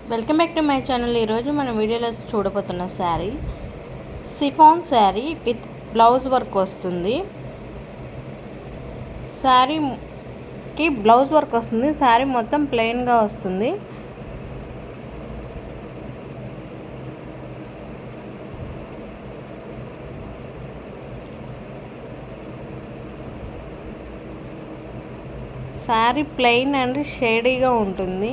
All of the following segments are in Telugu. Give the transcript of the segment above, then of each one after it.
Welcome back to my channel. ఈరోజు మన వీడియోలో చూడబోతున్న sari chiffon sari with blouse work వస్తుంది. శారీకి బ్లౌజ్ వర్క్ వస్తుంది. శారీ మొత్తం ప్లెయిన్గా వస్తుంది. శారీ ప్లెయిన్ అండ్ షేడీగా ఉంటుంది.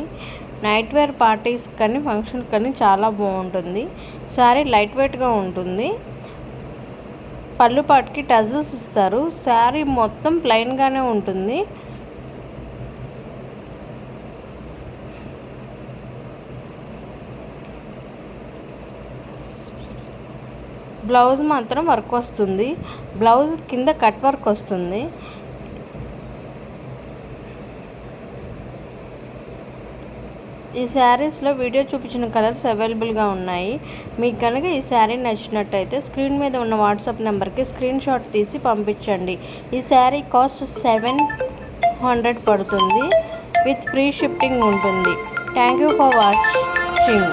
నైట్ వేర్ పార్టీస్ కానీ ఫంక్షన్ కానీ చాలా బాగుంటుంది. శారీ లైట్ వెయిట్గా ఉంటుంది. పళ్ళు పాటికి టజల్స్ ఇస్తారు. శారీ మొత్తం ప్లెయిన్గానే ఉంటుంది. బ్లౌజ్ మాత్రం వర్క్ వస్తుంది. బ్లౌజ్ కింద కట్ వర్క్ వస్తుంది. ఈ శారీస్లో వీడియో చూపించిన కలర్స్ అవైలబుల్గా ఉన్నాయి. మీకు కనుక ఈ శారీ నచ్చినట్టయితే స్క్రీన్ మీద ఉన్న వాట్సాప్ నెంబర్కి స్క్రీన్ షాట్ తీసి పంపించండి. ఈ శారీ కాస్ట్ 700 పడుతుంది. విత్ ఫ్రీ షిప్పింగ్ ఉంటుంది. Thank you for watching.